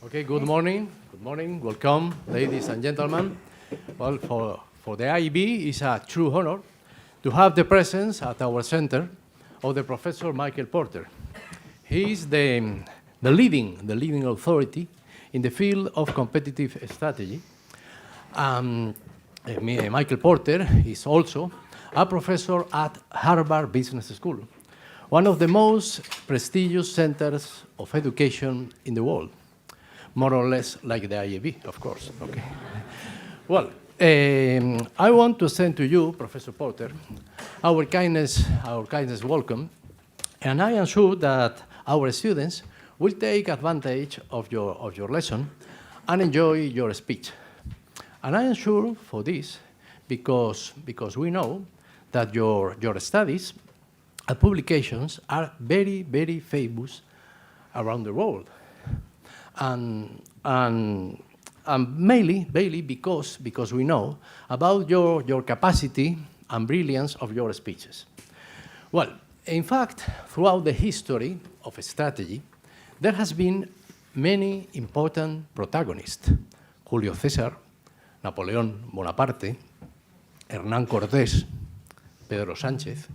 Okay, good morning. Good morning. Welcome, ladies and gentlemen. Well, for the IEB, it's a true honor to have the presence at our center of the Professor Michael Porter. He is the leading authority in the field of competitive strategy. Michael Porter is also a professor at Harvard Business School, one of the most prestigious centers of education in the world, more or less like the IEB, of course. Okay. Well, I want to send to you, Professor Porter, our kindest welcome, and I am sure that our students will take advantage of your lesson and enjoy your speech. And I am sure for this because we know that your studies and publications are very, very famous around the world. And mainly because we know about your capacity and brilliance of your speeches. Well, in fact, throughout the history of strategy, there has been many important protagonists. Julio César, Napoleón Bonaparte, Hernán Cortés, Pedro Sánchez.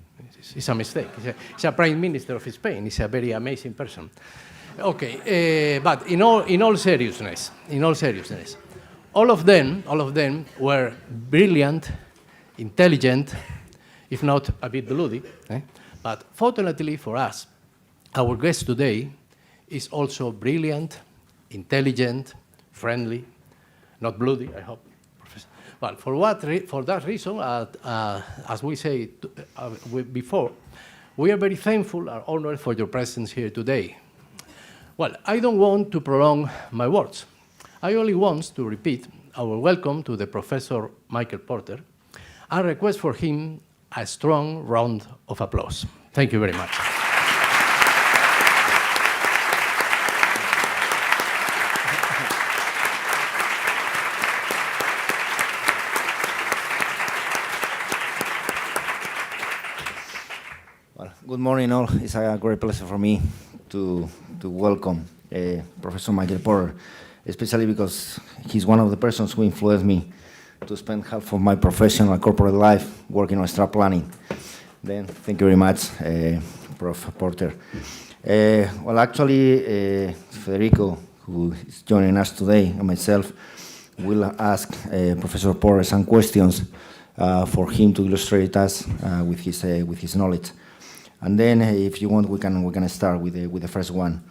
It's a mistake. He's a prime minister of Spain. He's a very amazing person. Okay, but in all seriousness, all of them were brilliant, intelligent, if not a bit bloody. But fortunately for us, our guest today is also brilliant, intelligent, friendly, not bloody, I hope. Well, for that reason, as we said before, we are very thankful and honored for your presence here today. Well, I don't want to prolong my words. I only want to repeat our welcome to the Professor Michael Porter and request for him a strong round of applause. Thank you very much. Well, good morning all. It's a great pleasure for me to welcome Professor Michael Porter, especially because he's one of the persons who influenced me to spend half of my professional and corporate life working on strat planning. Then, thank you very much, Prof. Porter. Well, actually, Federico, who is joining us today, and myself, will ask Professor Porter some questions for him to illustrate us with his knowledge. And then, if you want, we can start with the first one.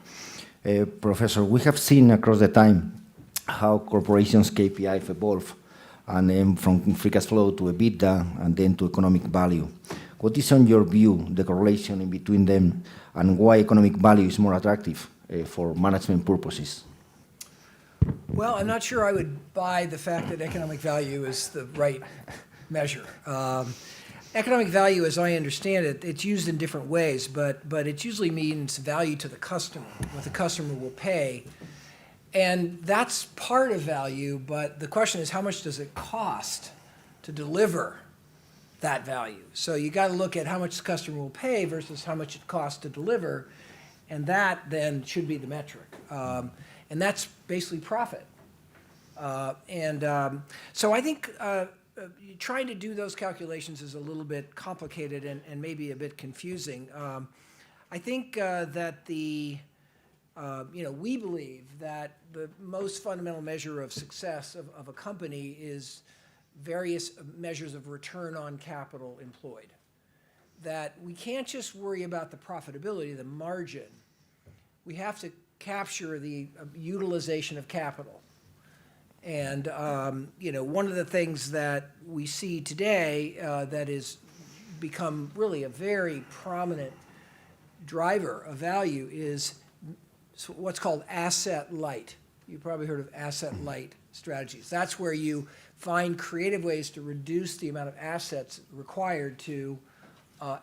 Professor, we have seen across the time how corporations' KPIs evolve, and then from free cash flow to EBITDA, and then to economic value. What is, on your view, the correlation in between them, and why economic value is more attractive for management purposes? Well, I'm not sure I would buy the fact that economic value is the right measure. Economic value, as I understand it, it's used in different ways, but it usually means value to the customer, what the customer will pay. And that's part of value, but the question is, how much does it cost to deliver that value? So you got to look at how much the customer will pay versus how much it costs to deliver, and that then should be the metric. And that's basically profit. So I think trying to do those calculations is a little bit complicated and maybe a bit confusing. I think that we believe that the most fundamental measure of success of a company is various measures of return on capital employed. That we can't just worry about the profitability, the margin. We have to capture the utilization of capital. And one of the things that we see today that has become really a very prominent driver of value is what's called asset light. You've probably heard of asset light strategies. That's where you find creative ways to reduce the amount of assets required to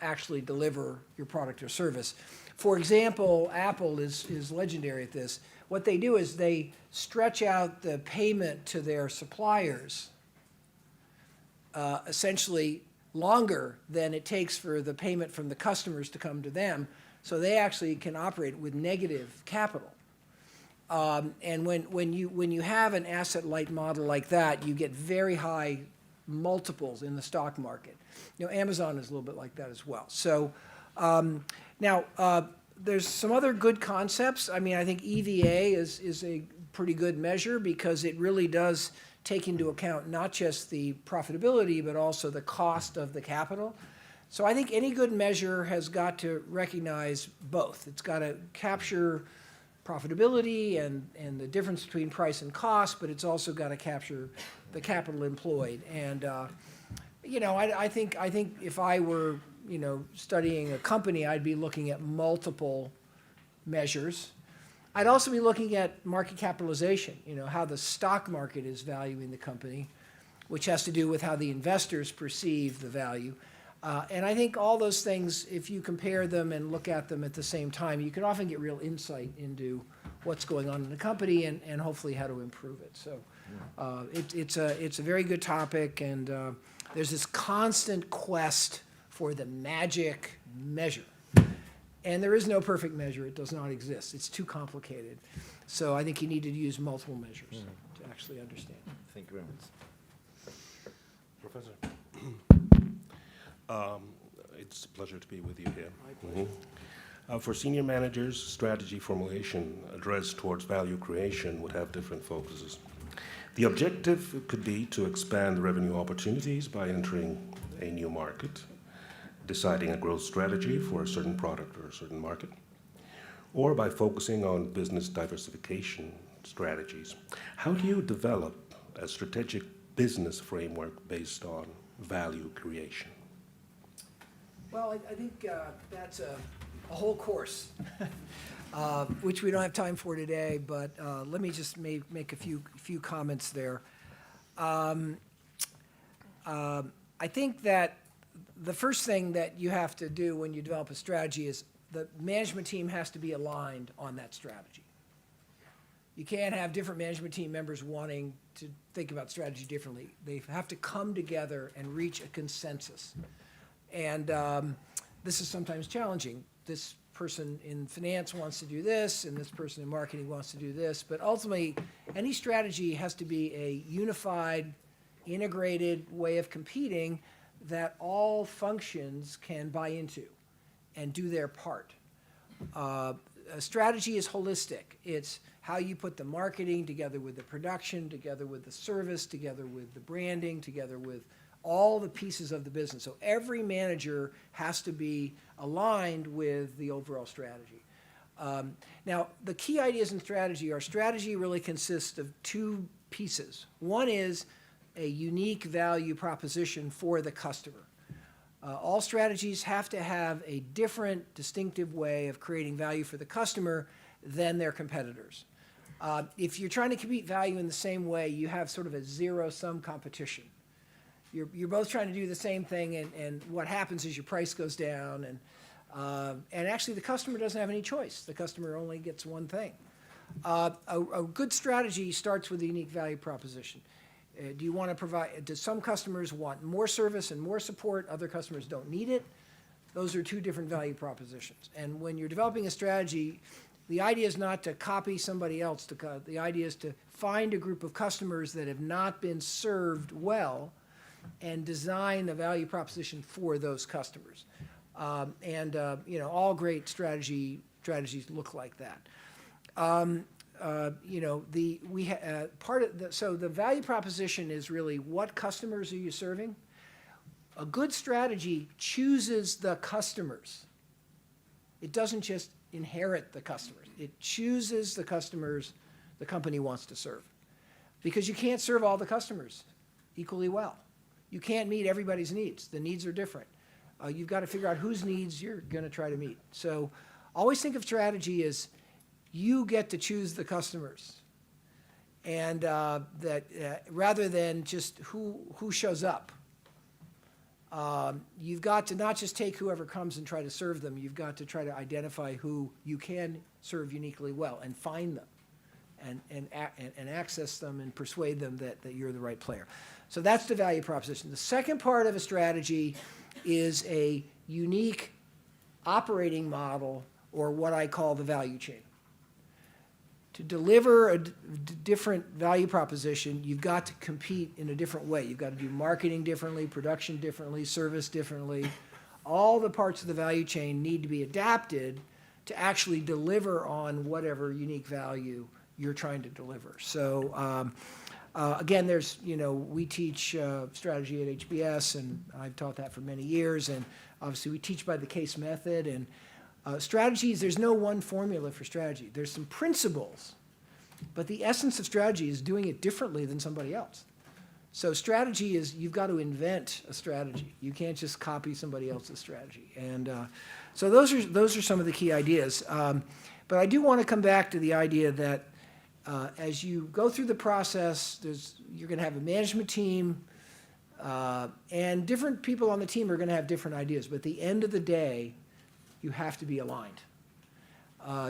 actually deliver your product or service. For example, Apple is legendary at this. What they do is they stretch out the payment to their suppliers essentially longer than it takes for the payment from the customers to come to them, so they actually can operate with negative capital. And when you have an asset-light model like that, you get very high multiples in the stock market. Amazon is a little bit like that as well. So now there's some other good concepts. I mean, I think EVA is a pretty good measure because it really does take into account not just the profitability, but also the cost of the capital. So I think any good measure has got to recognize both. It's got to capture profitability and the difference between price and cost, but it's also got to capture the capital employed. And I think if I were studying a company, I'd be looking at multiple measures. I'd also be looking at market capitalization, how the stock market is valuing the company, which has to do with how the investors perceive the value. And I think all those things, if you compare them and look at them at the same time, you can often get real insight into what's going on in the company and hopefully how to improve it. So it's a very good topic, and there's this constant quest for the magic measure. And there is no perfect measure. It does not exist. It's too complicated. So I think you need to use multiple measures to actually understand. Thank you very much. Professor. It's a pleasure to be with you here. My pleasure. For senior managers, strategy formulation addressed towards value creation would have different focuses. The objective could be to expand revenue opportunities by entering a new market, deciding a growth strategy for a certain product or a certain market, or by focusing on business diversification strategies. How do you develop a strategic business framework based on value creation? Well, I think that's a whole course, which we don't have time for today, but let me just make a few comments there. I think that the first thing that you have to do when you develop a strategy is the management team has to be aligned on that strategy. You can't have different management team members wanting to think about strategy differently. They have to come together and reach a consensus. And this is sometimes challenging. This person in finance wants to do this, and this person in marketing wants to do this. But ultimately, any strategy has to be a unified, integrated way of competing that all functions can buy into and do their part. A strategy is holistic. It's how you put the marketing together with the production, together with the service, together with the branding, together with all the pieces of the business. So every manager has to be aligned with the overall strategy. Now, the key ideas in strategy really consists of two pieces. One is a unique value proposition for the customer. All strategies have to have a different, distinctive way of creating value for the customer than their competitors. If you're trying to compete value in the same way, you have sort of a zero-sum competition. You're both trying to do the same thing, and what happens is your price goes down, and actually the customer doesn't have any choice. The customer only gets one thing. A good strategy starts with a unique value proposition. Do you want to provide, do some customers want more service and more support? Other customers don't need it. Those are two different value propositions. And when you're developing a strategy, the idea is not to copy somebody else. The idea is to find a group of customers that have not been served well and design a value proposition for those customers. All great strategies look like that. So the value proposition is really what customers are you serving? A good strategy chooses the customers. It doesn't just inherit the customers. It chooses the customers the company wants to serve. Because you can't serve all the customers equally well. You can't meet everybody's needs. The needs are different. You've got to figure out whose needs you're going to try to meet. So always think of strategy as you get to choose the customers, and rather than just who shows up. You've got to not just take whoever comes and try to serve them. You've got to try to identify who you can serve uniquely well and find them and access them and persuade them that you're the right player. So that's the value proposition. The second part of a strategy is a unique operating model, or what I call the value chain. To deliver a different value proposition, you've got to compete in a different way. You've got to do marketing differently, production differently, service differently. All the parts of the value chain need to be adapted to actually deliver on whatever unique value you're trying to deliver. So again, there's, we teach strategy at HBS, and I've taught that for many years, and obviously we teach by the case method, and strategies, there's no one formula for strategy. There's some principles, but the essence of strategy is doing it differently than somebody else. So strategy is, you've got to invent a strategy. You can't just copy somebody else's strategy. And so those are some of the key ideas. But I do want to come back to the idea that as you go through the process, you're going to have a management team, and different people on the team are going to have different ideas. But at the end of the day, you have to be aligned.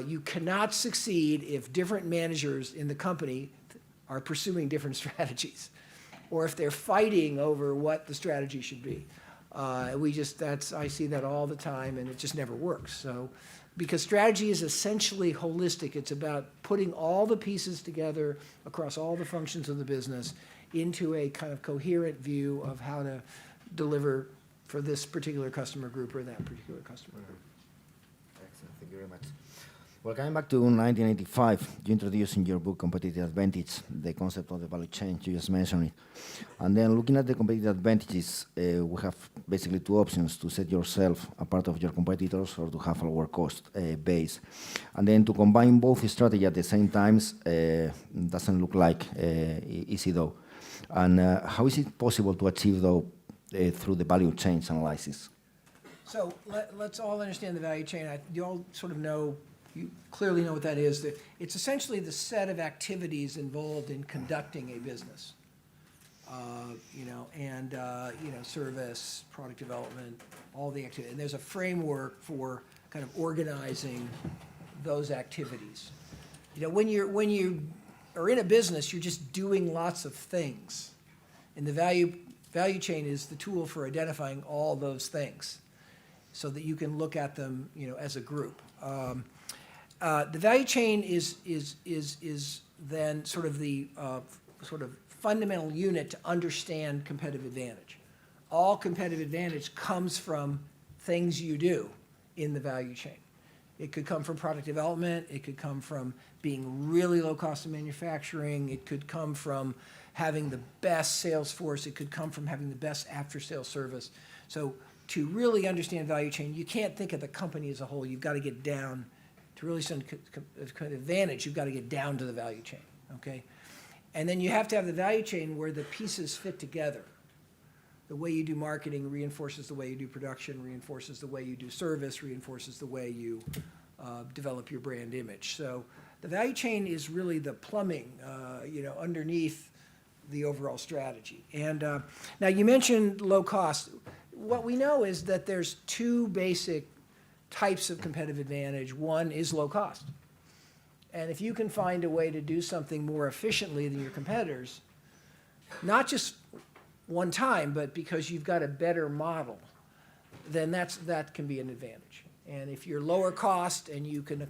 You cannot succeed if different managers in the company are pursuing different strategies, or if they're fighting over what the strategy should be. I see that all the time, and it just never works. So, because strategy is essentially holistic. It's about putting all the pieces together across all the functions of the business into a kind of coherent view of how to deliver for this particular customer group or that particular customer group. Excellent, thank you very much. Well, coming back to 1985, you introduced in your book Competitive Advantage the concept of the value chain, you just mentioned it. And then looking at the competitive advantages, we have basically two options: to set yourself apart of your competitors or to have a lower cost base. And then to combine both strategies at the same time doesn't look like easy though. And how is it possible to achieve though through the value chain analysis? So let's all understand the value chain. You all sort of know, you clearly know what that is. It's essentially the set of activities involved in conducting a business. Service, product development, all the activity. And there's a framework for kind of organizing those activities. When you are in a business, you're just doing lots of things. And the value chain is the tool for identifying all those things so that you can look at them, as a group. The value chain is then sort of the fundamental unit to understand competitive advantage. All competitive advantage comes from things you do in the value chain. It could come from product development. It could come from being really low cost of manufacturing. It could come from having the best sales force. It could come from having the best after-sales service. So to really understand value chain, you can't think of the company as a whole. You've got to get down. To really understand advantage, you've got to get down to the value chain, okay? And then you have to have the value chain where the pieces fit together. The way you do marketing reinforces the way you do production, reinforces the way you do service, reinforces the way you develop your brand image. So the value chain is really the plumbing, underneath the overall strategy. And now you mentioned low cost. What we know is that there's two basic types of competitive advantage. One is low cost. And if you can find a way to do something more efficiently than your competitors, not just one time, but because you've got a better model, then that can be an advantage. And if you're lower cost and you can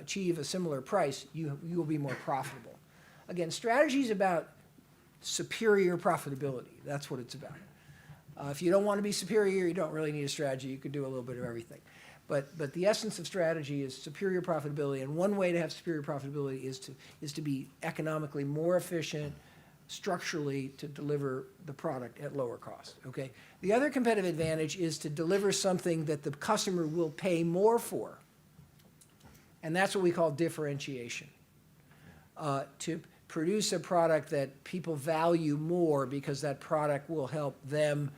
achieve a similar price, you will be more profitable. Again, strategy is about superior profitability. That's what it's about. If you don't want to be superior, you don't really need a strategy. You could do a little bit of everything. But the essence of strategy is superior profitability, and one way to have superior profitability is to be economically more efficient, structurally, to deliver the product at lower cost, okay? The other competitive advantage is to deliver something that the customer will pay more for, and that's what we call differentiation. To produce a product that people value more because that product will help them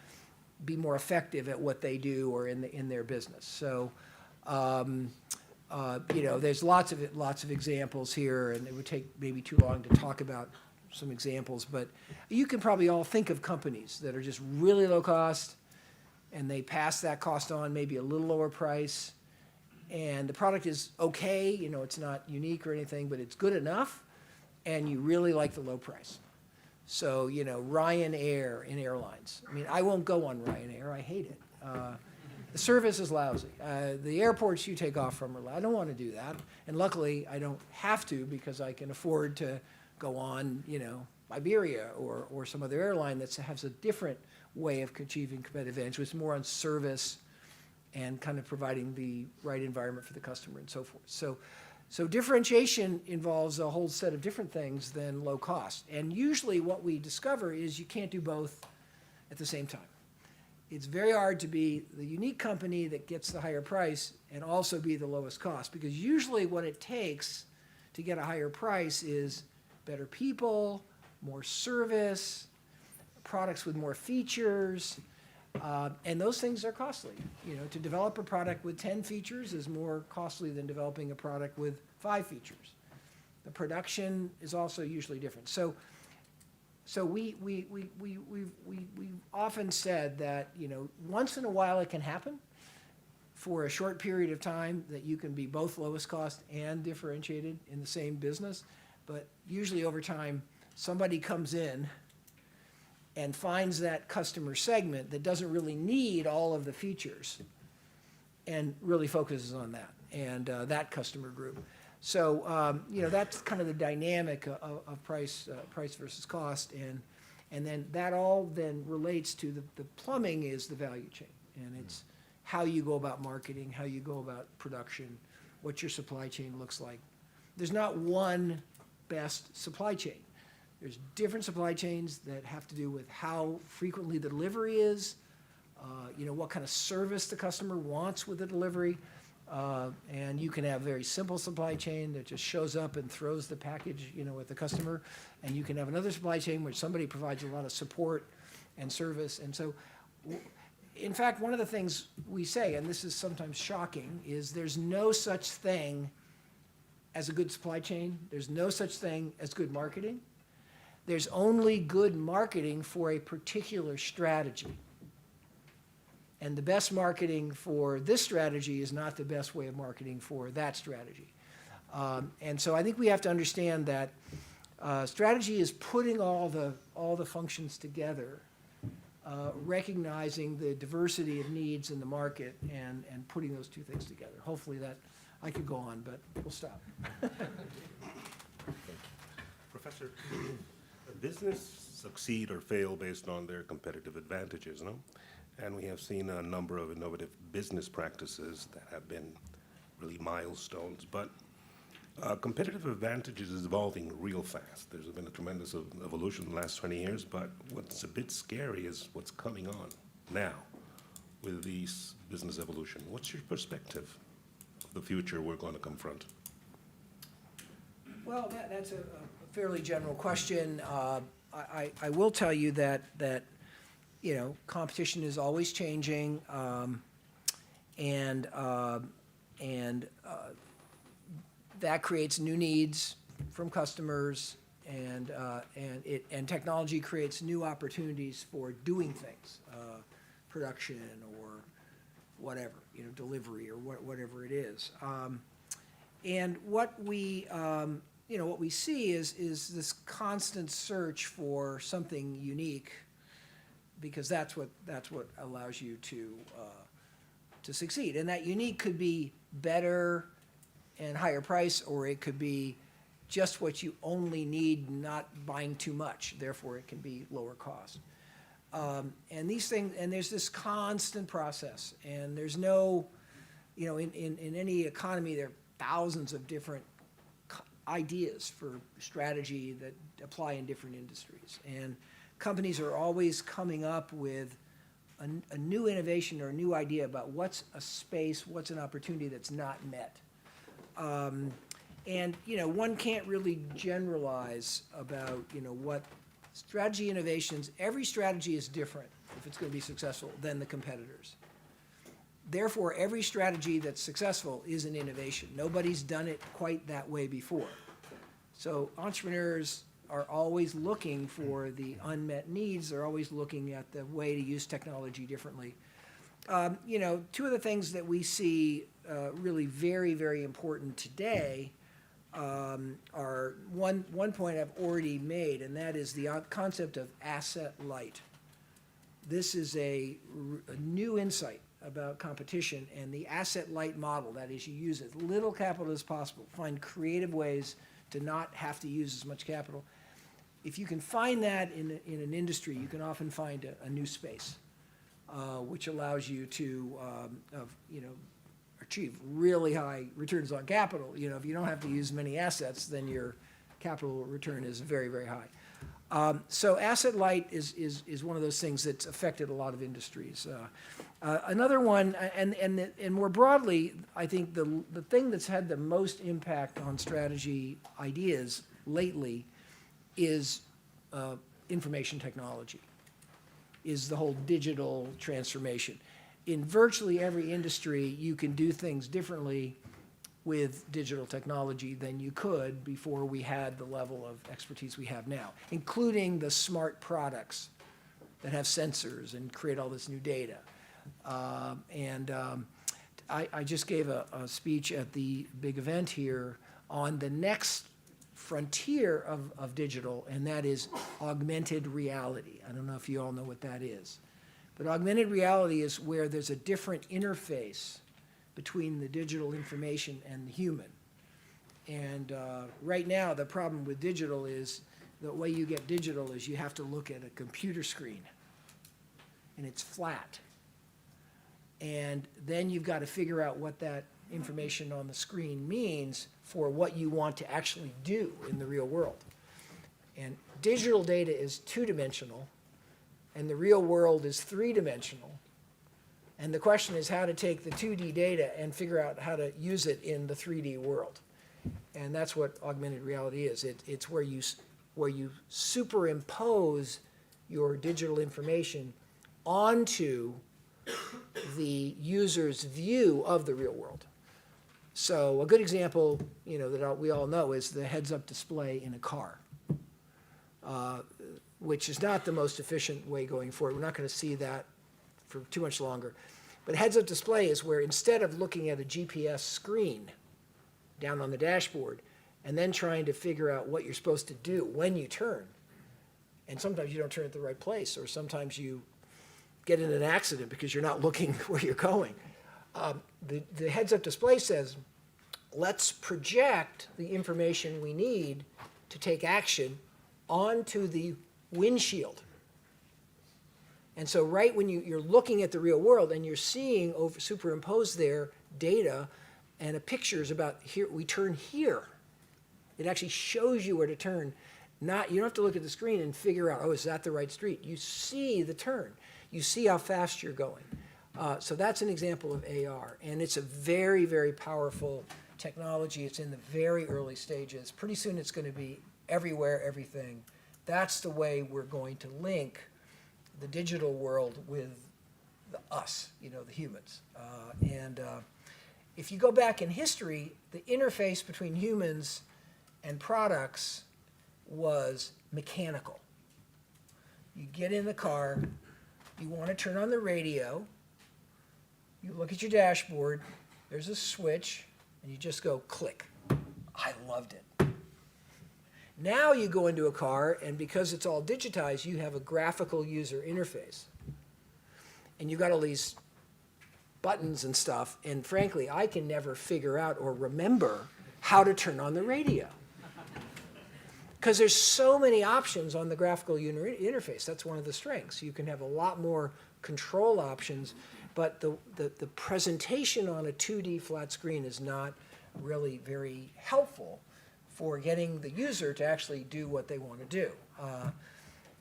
be more effective at what they do or in their business. So, there's lots of examples here, and it would take maybe too long to talk about some examples, but you can probably all think of companies that are just really low cost, and they pass that cost on, maybe a little lower price, and the product is okay, it's not unique or anything, but it's good enough, and you really like the low price. So, Ryanair in airlines. I mean, I won't go on Ryanair. I hate it. The service is lousy. The airports you take off from are lousy. I don't want to do that. And luckily, I don't have to because I can afford to go on, Iberia or some other airline that has a different way of achieving competitive advantage, which is more on service and kind of providing the right environment for the customer and so forth. So differentiation involves a whole set of different things than low cost. And usually what we discover is you can't do both at the same time. It's very hard to be the unique company that gets the higher price and also be the lowest cost, because usually what it takes to get a higher price is better people, more service, products with more features, and those things are costly. To develop a product with 10 features is more costly than developing a product with 5 features. The production is also usually different. So we've often said that, once in a while it can happen for a short period of time that you can be both lowest cost and differentiated in the same business. But usually over time, somebody comes in and finds that customer segment that doesn't really need all of the features and really focuses on that and that customer group. So, that's kind of the dynamic of price versus cost. And then that all then relates to the plumbing is the value chain. And it's how you go about marketing, how you go about production, what your supply chain looks like. There's not one best supply chain. There's different supply chains that have to do with how frequently the delivery is, what kind of service the customer wants with the delivery. And you can have a very simple supply chain that just shows up and throws the package, with the customer. And you can have another supply chain where somebody provides a lot of support and service. And so, in fact, one of the things we say, and this is sometimes shocking, is there's no such thing as a good supply chain. There's no such thing as good marketing. There's only good marketing for a particular strategy. And the best marketing for this strategy is not the best way of marketing for that strategy. And so I think we have to understand that strategy is putting all the functions together, recognizing the diversity of needs in the market and putting those two things together. Hopefully that, I could go on, but we'll stop. Professor, business succeed or fail based on their competitive advantages, no? And we have seen a number of innovative business practices that have been really milestones, but competitive advantages is evolving real fast. There's been a tremendous evolution in the last 20 years, but what's a bit scary is what's coming on now with these business evolution. What's your perspective of the future we're going to confront? Well, that's a fairly general question. I will tell you that competition is always changing, and that creates new needs from customers, and technology creates new opportunities for doing things, production or whatever, delivery or whatever it is. And what we see is this constant search for something unique, because that's what allows you to succeed. And that unique could be better and higher price, or it could be just what you only need, not buying too much. Therefore, it can be lower cost. And these things, and there's this constant process. And there's no, in any economy, there are thousands of different ideas for strategy that apply in different industries. And companies are always coming up with a new innovation or a new idea about what's a space, what's an opportunity that's not met. And one can't really generalize about what strategy innovations. Every strategy is different if it's going to be successful than the competitors. Therefore, every strategy that's successful is an innovation. Nobody's done it quite that way before. So entrepreneurs are always looking for the unmet needs. They're always looking at the way to use technology differently. Two of the things that we see really very, very important today are one point I've already made, and that is the concept of asset light. This is a new insight about competition and the asset-light model, that is, you use as little capital as possible, find creative ways to not have to use as much capital. If you can find that in an industry, you can often find a new space, which allows you to, achieve really high returns on capital. You know, if you don't have to use many assets, then your capital return is very, very high. So asset light is one of those things that's affected a lot of industries. Another one, and more broadly, I think the thing that's had the most impact on strategy ideas lately is information technology, is the whole digital transformation. In virtually every industry, you can do things differently with digital technology than you could before we had the level of expertise we have now, including the smart products that have sensors and create all this new data. I just gave a speech at the big event here on the next frontier of digital, and that is augmented reality. I don't know if you all know what that is. But augmented reality is where there's a different interface between the digital information and the human. And right now, the problem with digital is the way you get digital is you have to look at a computer screen, and it's flat. And then you've got to figure out what that information on the screen means for what you want to actually do in the real world. And digital data is two-dimensional, and the real world is three-dimensional. And the question is how to take the 2D data and figure out how to use it in the 3D world. And that's what augmented reality is. It's where you superimpose your digital information onto the user's view of the real world. So a good example, that we all know is the heads-up display in a car, which is not the most efficient way going forward. We're not going to see that for too much longer. But heads-up display is where instead of looking at a GPS screen down on the dashboard and then trying to figure out what you're supposed to do when you turn, and sometimes you don't turn at the right place, or sometimes you get in an accident because you're not looking where you're going. The heads-up display says, let's project the information we need to take action onto the windshield. And so right when you're looking at the real world and you're seeing superimposed there data and pictures about here, we turn here. It actually shows you where to turn. You don't have to look at the screen and figure out, is that the right street? You see the turn. You see how fast you're going. So that's an example of AR. And it's a very, very powerful technology. It's in the very early stages. Pretty soon it's going to be everywhere, everything. That's the way we're going to link the digital world with us, the humans. If you go back in history, the interface between humans and products was mechanical. You get in the car, you want to turn on the radio, you look at your dashboard, there's a switch, and you just go click. I loved it. Now you go into a car, and because it's all digitized, you have a graphical user interface. And you've got all these buttons and stuff, and frankly, I can never figure out or remember how to turn on the radio. Because there's so many options on the graphical interface. That's one of the strengths. You can have a lot more control options, but the presentation on a 2D flat screen is not really very helpful for getting the user to actually do what they want to do.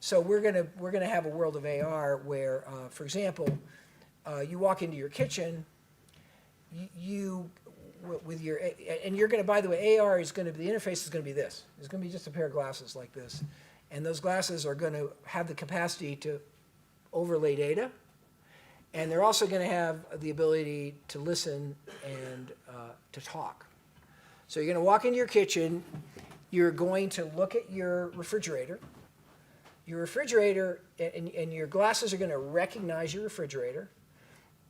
So we're gonna have a world of AR where, for example, you walk into your kitchen, with your, and you're going to, by the way, AR is going to, the interface is going to be this. It's going to be just a pair of glasses like this. And those glasses are going to have the capacity to overlay data. And they're also going to have the ability to listen and to talk. So you're going to walk into your kitchen. You're going to look at your refrigerator. Your refrigerator and your glasses are going to recognize your refrigerator.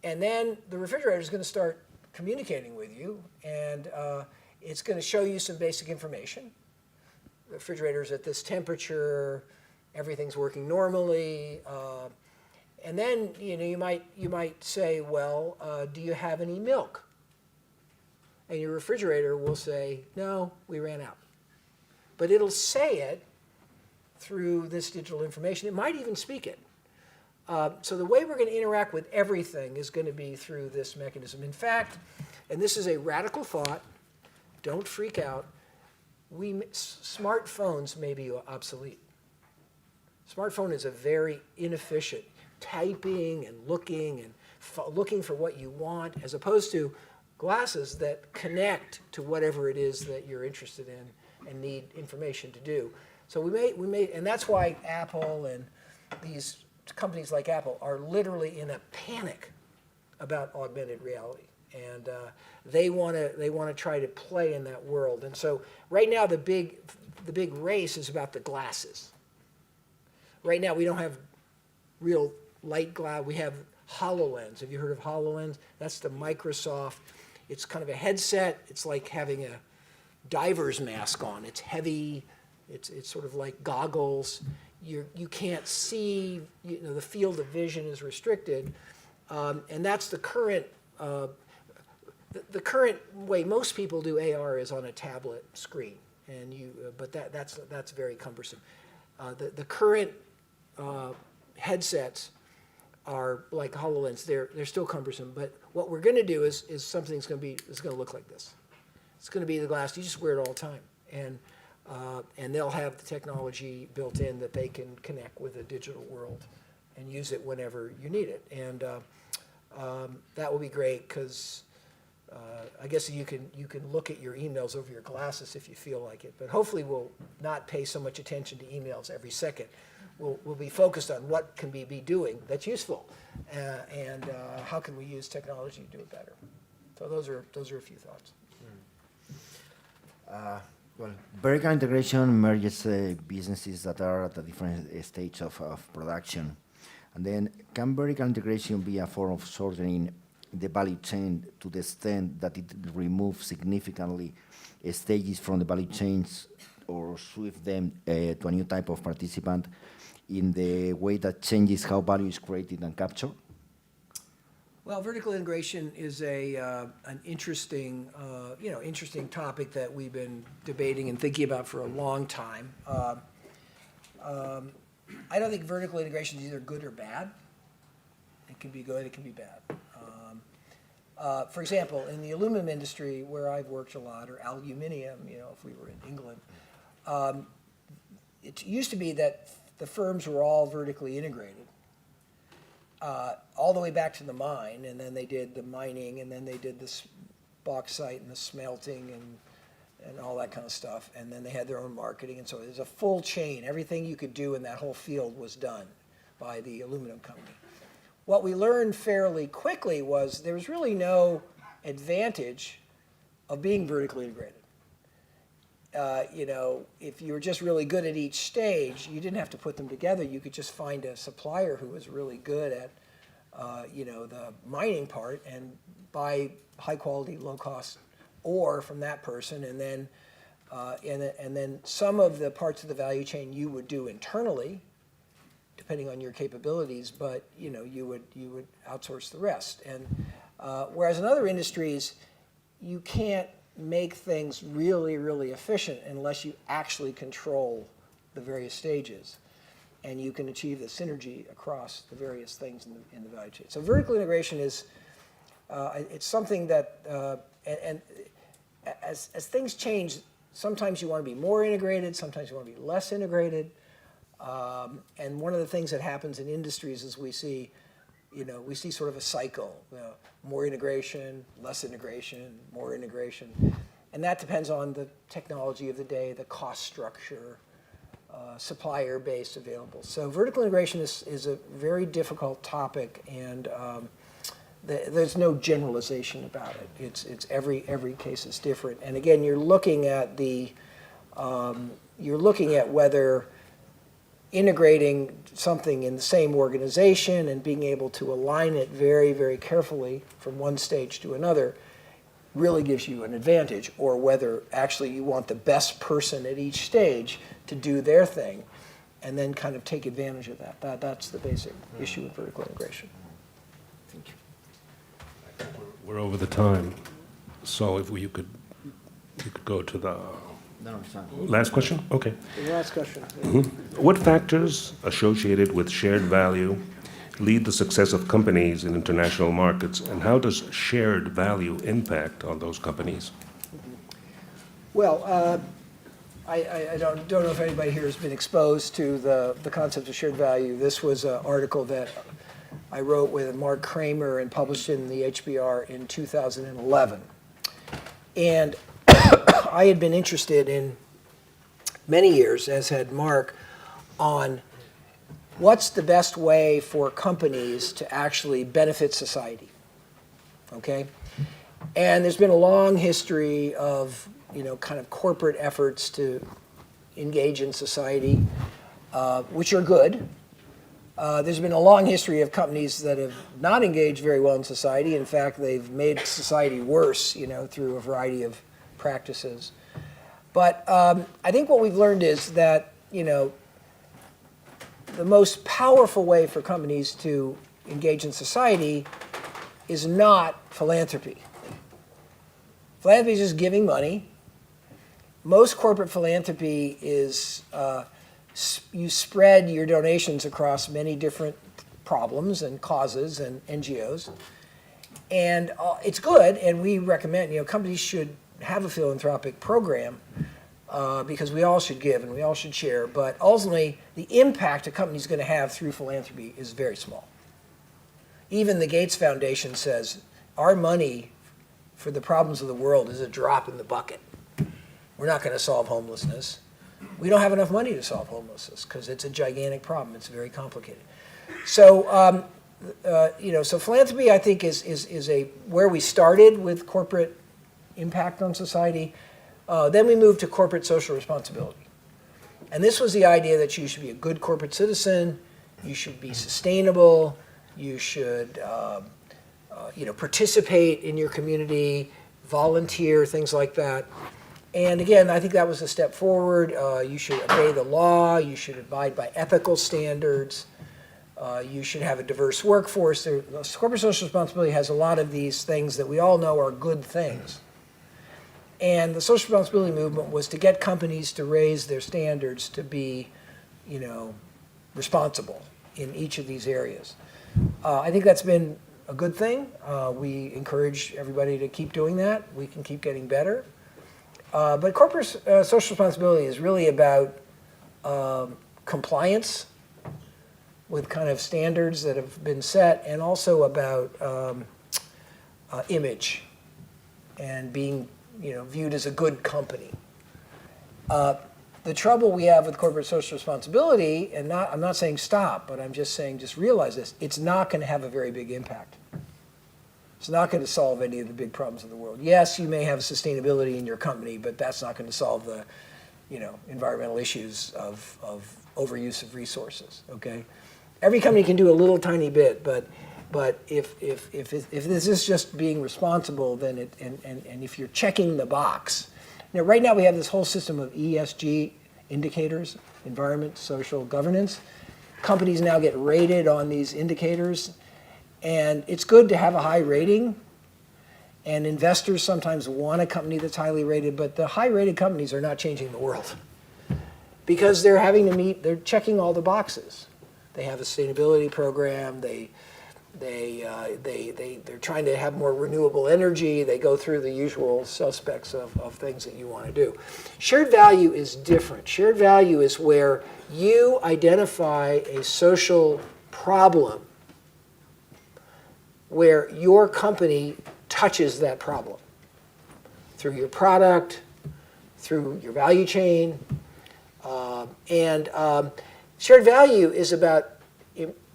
And then the refrigerator is going to start communicating with you, and it's going to show you some basic information. The refrigerator's at this temperature, everything's working normally, And then, you might say, well, do you have any milk? And your refrigerator will say, no, we ran out. But it'll say it through this digital information. It might even speak it. So the way we're going to interact with everything is going to be through this mechanism. In fact, and this is a radical thought, don't freak out, smartphones may be obsolete. Smartphone is a very inefficient typing and looking for what you want, as opposed to glasses that connect to whatever it is that you're interested in and need information to do. So we may, and that's why Apple and these companies like Apple are literally in a panic about augmented reality, and they want to try to play in that world. And so right now the big race is about the glasses. Right now we don't have real light glass. We have HoloLens. Have you heard of HoloLens? That's the Microsoft. It's kind of a headset. It's like having a diver's mask on. It's heavy. It's sort of like goggles. You can't see. The field of vision is restricted, and that's the current. The current way most people do AR is on a tablet screen, and but that's very cumbersome. The current headsets are like HoloLens. They're still cumbersome, but what we're going to do is something's going to look like this. It's going to be the glass. You just wear it all the time, and they'll have the technology built in that they can connect with the digital world and use it whenever you need it. And that will be great because I guess you can look at your emails over your glasses if you feel like it. But hopefully we'll not pay so much attention to emails every second. We'll be focused on what can we be doing that's useful, and how can we use technology to do it better. So those are a few thoughts. Well, vertical integration merges businesses that are at a different stage of production. And then can vertical integration be a form of shortening the value chain to the extent that it removes significantly stages from the value chains or shift them to a new type of participant in the way that changes how value is created and captured? Well, vertical integration is an interesting, interesting topic that we've been debating and thinking about for a long time. I don't think vertical integration is either good or bad. It can be good, it can be bad. For example, in the aluminum industry, where I've worked a lot, or aluminium, if we were in England, it used to be that the firms were all vertically integrated, all the way back to the mine, and then they did the mining, and then they did the bauxite and the smelting and all that kind of stuff, and then they had their own marketing, and so there's a full chain. Everything you could do in that whole field was done by the aluminum company. What we learned fairly quickly was there was really no advantage of being vertically integrated. If you were just really good at each stage, you didn't have to put them together. You could just find a supplier who was really good at, the mining part and buy high quality, low cost ore from that person, and then some of the parts of the value chain you would do internally, depending on your capabilities, but you would outsource the rest. And whereas in other industries, you can't make things really, really efficient unless you actually control the various stages, and you can achieve the synergy across the various things in the value chain. So vertical integration is it's something that and as things change, sometimes you want to be more integrated, sometimes you want to be less integrated. And one of the things that happens in industries is we see sort of a cycle, more integration, less integration, more integration. And that depends on the technology of the day, the cost structure, supplier base available. So vertical integration is a very difficult topic, and there's no generalization about it. It's every case is different. And again, you're looking at whether integrating something in the same organization and being able to align it very, very carefully from one stage to another really gives you an advantage, or whether actually you want the best person at each stage to do their thing. and then kind of take advantage of that. That's the basic issue with vertical integration. Thank you. We're over the time, so if you could go to the No, it's not. last question? Okay. The last question. What factors associated with shared value lead the success of companies in international markets, and how does shared value impact on those companies? Well, I don't know if anybody here has been exposed to the concept of shared value. This was an article that I wrote with Mark Kramer and published in the HBR in 2011. And I had been interested in many years, as had Mark, on what's the best way for companies to actually benefit society, okay? And there's been a long history of, kind of corporate efforts to engage in society, which are good. There's been a long history of companies that have not engaged very well in society. In fact, they've made society worse, through a variety of practices. But I think what we've learned is that, the most powerful way for companies to engage in society is not philanthropy. Philanthropy is just giving money. Most corporate philanthropy is you spread your donations across many different problems and causes and NGOs. And it's good, and we recommend, companies should have a philanthropic program because we all should give and we all should share. But ultimately, the impact a company is going to have through philanthropy is very small. Even the Gates Foundation says our money for the problems of the world is a drop in the bucket. We're not going to solve homelessness. We don't have enough money to solve homelessness because it's a gigantic problem. It's very complicated. So, so philanthropy, I think, is where we started with corporate impact on society. Then we moved to corporate social responsibility. And this was the idea that you should be a good corporate citizen, you should be sustainable, you should participate in your community, volunteer, things like that. And again, I think that was a step forward. You should obey the law, you should abide by ethical standards, you should have a diverse workforce. Corporate social responsibility has a lot of these things that we all know are good things. And the social responsibility movement was to get companies to raise their standards to be, responsible in each of these areas. I think that's been a good thing. We encourage everybody to keep doing that. We can keep getting better. But corporate social responsibility is really about compliance with kind of standards that have been set, and also about image and being viewed as a good company. The trouble we have with corporate social responsibility, and I'm not saying stop, but I'm just saying just realize this, it's not going to have a very big impact. It's not going to solve any of the big problems of the world. Yes, you may have sustainability in your company, but that's not going to solve the environmental issues of overuse of resources, okay? Every company can do a little tiny bit, but if this is just being responsible, then and if you're checking the box. Right now we have this whole system of ESG indicators, environment, social, governance. Companies now get rated on these indicators, and it's good to have a high rating, and investors sometimes want a company that's highly rated, but the high-rated companies are not changing the world because they're checking all the boxes. They have a sustainability program, they're trying to have more renewable energy. They go through the usual suspects of things that you want to do. Shared value is different. Shared value is where you identify a social problem where your company touches that problem through your product, through your value chain. Shared value is about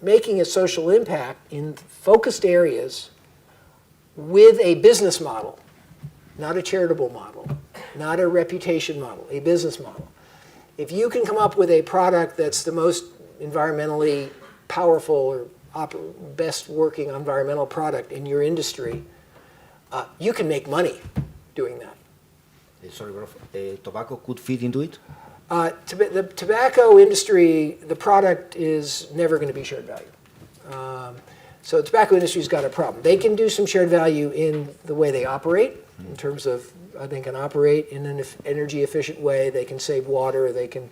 making a social impact in focused areas with a business model, not a charitable model, not a reputation model, a business model. If you can come up with a product that's the most environmentally powerful or best working environmental product in your industry, you can make money doing that. Sorry, tobacco could fit into it? The tobacco industry, the product is never going to be shared value. So the tobacco industry's got a problem. They can do some shared value in the way they operate, in terms of, they can operate in an energy efficient way, they can save water, they can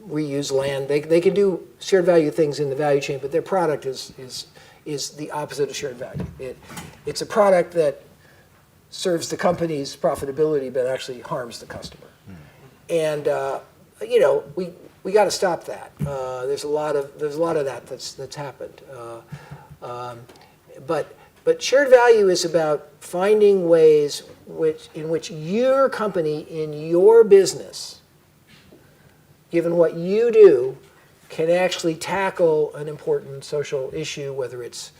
reuse land, they can do shared value things in the value chain, but their product is the opposite of shared value. It's a product that serves the company's profitability but actually harms the customer. And you know, we got to stop that. There's a lot of that that's happened. But shared value is about finding ways in which your company in your business, given what you do, can actually tackle an important social issue, whether it's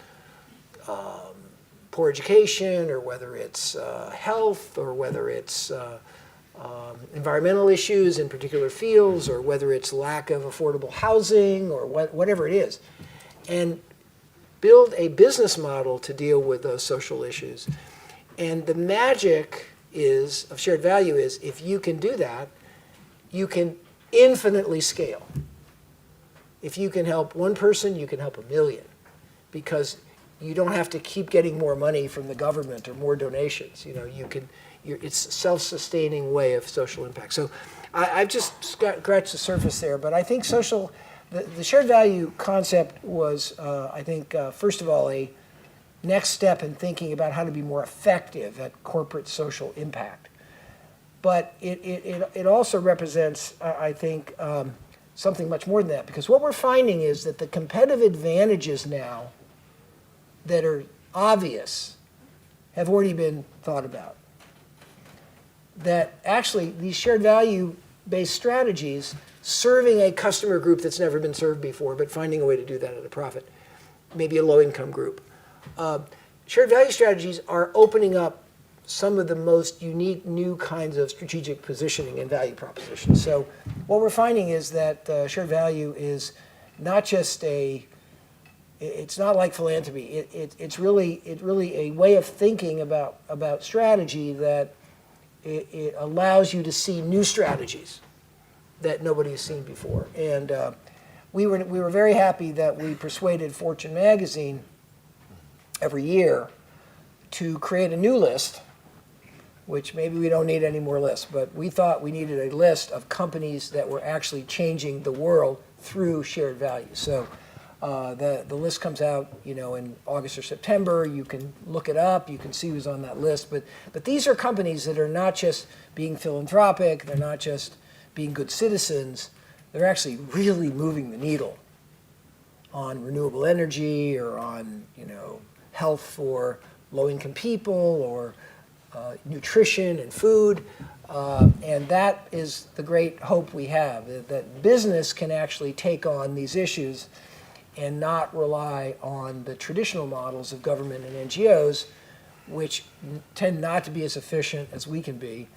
poor education, or whether it's health, or whether it's environmental issues in particular fields, or whether it's lack of affordable housing, or whatever it is. And build a business model to deal with those social issues. And the magic of shared value is, if you can do that, you can infinitely scale. If you can help one person, you can help 1 million, because you don't have to keep getting more money from the government or more donations. You know, it's a self-sustaining way of social impact. So I've just scratched the surface there, but I think the shared value concept was, I think, first of all, a next step in thinking about how to be more effective at corporate social impact. But it also represents, I think, something much more than that, because what we're finding is that the competitive advantages now that are obvious have already been thought about. That actually these shared value-based strategies, serving a customer group that's never been served before, but finding a way to do that at a profit, maybe a low-income group. Shared value strategies are opening up some of the most unique new kinds of strategic positioning and value propositions. So what we're finding is that shared value is not just it's not like philanthropy. It's really a way of thinking about strategy that it allows you to see new strategies that nobody has seen before. And we were very happy that we persuaded Fortune magazine every year to create a new list, which maybe we don't need any more lists, but we thought we needed a list of companies that were actually changing the world through shared value. So the list comes out, you know, in August or September. You can look it up. You can see who's on that list. But these are companies that are not just being philanthropic. They're not just being good citizens. They're actually really moving the needle on renewable energy, or on, you know, health for low-income people, or nutrition and food. And that is the great hope we have, that business can actually take on these issues and not rely on the traditional models of government and NGOs, which tend not to be as efficient as we can be,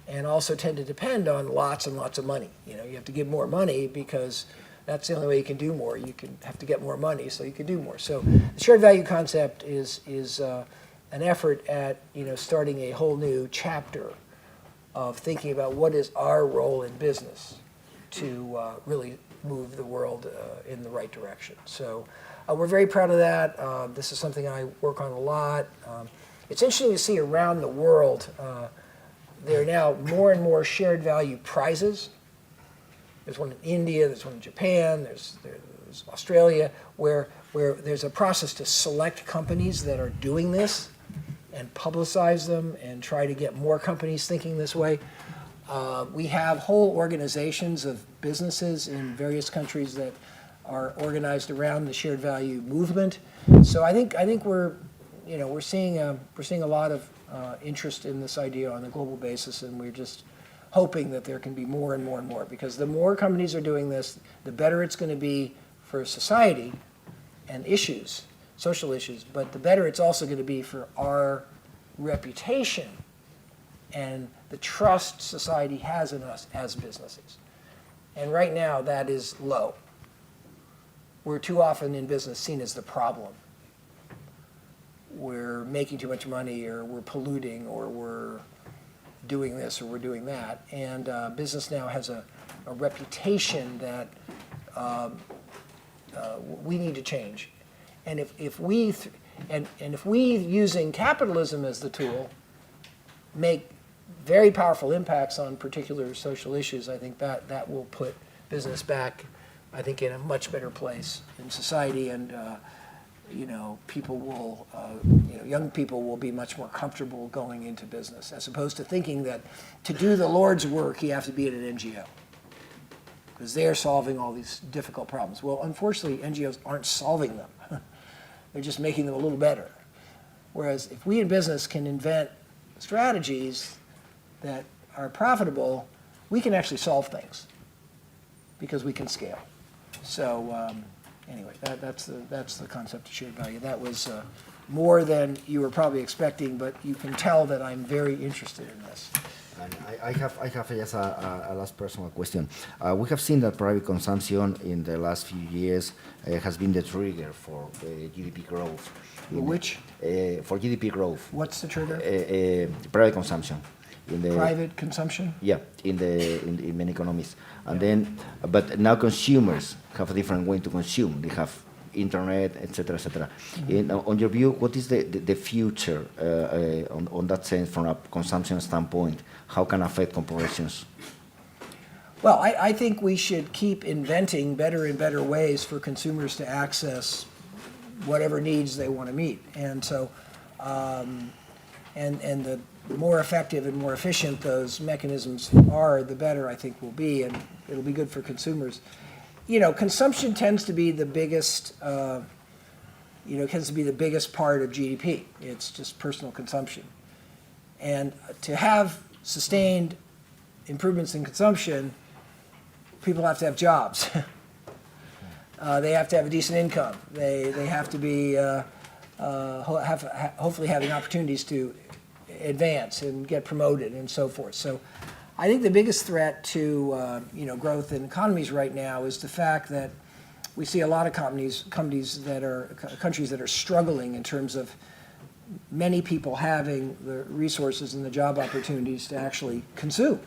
and also tend to depend on lots and lots of money. You know, you have to give more money because that's the only way you can do more. You have to get more money so you can do more. So the shared value concept is an effort at, you know, starting a whole new chapter of thinking about what is our role in business to really move the world in the right direction. So we're very proud of that. This is something I work on a lot. It's interesting to see around the world, there are now more and more shared value prizes. There's one in India, there's one in Japan, there's Australia, where there's a process to select companies that are doing this and publicize them and try to get more companies thinking this way. We have whole organizations of businesses in various countries that are organized around the shared value movement. So I think we're seeing a lot of interest in this idea on a global basis, and we're just hoping that there can be more and more and more, because the more companies are doing this, the better it's going to be for society and issues, social issues, but the better it's also going to be for our reputation and the trust society has in us as businesses. And right now, that is low. We're too often in business seen as the problem. We're making too much money, or we're polluting, or we're doing this or we're doing that. And business now has a reputation that we need to change. And if we using capitalism as the tool make very powerful impacts on particular social issues, I think that will put business back, I think, in a much better place in society, and people will, young people will be much more comfortable going into business, as opposed to thinking that to do the Lord's work you have to be at an NGO because they're solving all these difficult problems. Well, unfortunately, NGOs aren't solving them. They're just making them a little better. Whereas if we in business can invent strategies that are profitable, we can actually solve things because we can scale. So anyway, that's the concept of shared value. That was more than you were probably expecting, but you can tell that I'm very interested in this. And I have just a last personal question. We have seen that private consumption in the last few years has been the trigger for GDP growth. Which? For GDP growth. What's the trigger? Private consumption. Private consumption? Yeah, in many economies. And then, but now consumers have a different way to consume. They have internet, etc., etc. Mm-hmm. On your view, what is the future on that sense from a consumption standpoint? How can it affect corporations? Well, I think we should keep inventing better and better ways for consumers to access whatever needs they want to meet. And so, and the more effective and more efficient those mechanisms are, the better I think will be, and it'll be good for consumers. Consumption tends to be the biggest, tends to be the biggest part of GDP. It's just personal consumption. And to have sustained improvements in consumption, people have to have jobs. They have to have a decent income. They have to be hopefully having opportunities to advance and get promoted and so forth. So I think the biggest threat to growth in economies right now is the fact that we see a lot of countries that are struggling in terms of many people having the resources and the job opportunities to actually consume.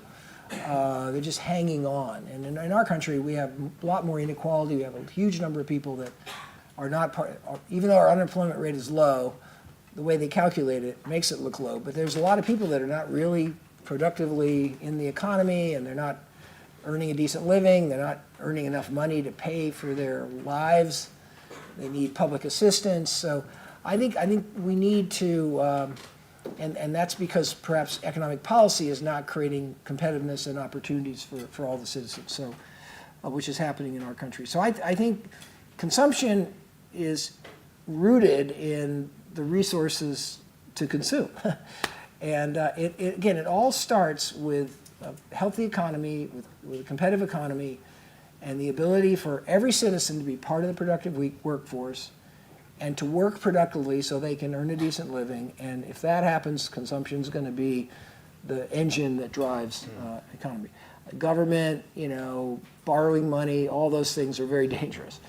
They're just hanging on. And in our country, we have a lot more inequality. We have a huge number of people that are not even though our unemployment rate is low, the way they calculate it makes it look low. But there's a lot of people that are not really productively in the economy, and they're not earning a decent living. They're not earning enough money to pay for their lives. They need public assistance. So I think we need to, and that's because perhaps economic policy is not creating competitiveness and opportunities for all the citizens. So, which is happening in our country. So I think consumption is rooted in the resources to consume. And it all starts with a healthy economy, with a competitive economy, and the ability for every citizen to be part of the productive workforce and to work productively so they can earn a decent living. And if that happens, consumption is going to be the engine that drives economy. Government, borrowing money, all those things are very dangerous.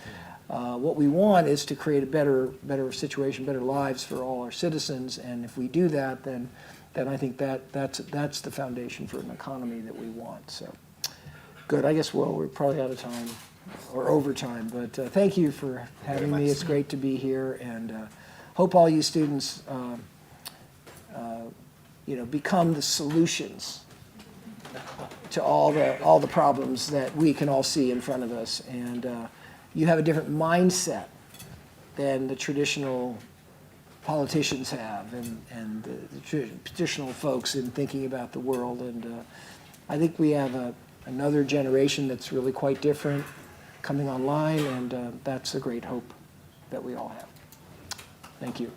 What we want is to create a better situation, better lives for all our citizens, and if we do that, then I think that's the foundation for an economy that we want. So, good. I guess we're probably out of time or over time, but thank you for having me. It's great to be here, and hope all you students, become the solutions to all the problems that we can all see in front of us, and you have a different mindset than the traditional politicians have, and the traditional folks in thinking about the world. And I think we have another generation that's really quite different coming online, and that's a great hope that we all have. Thank you.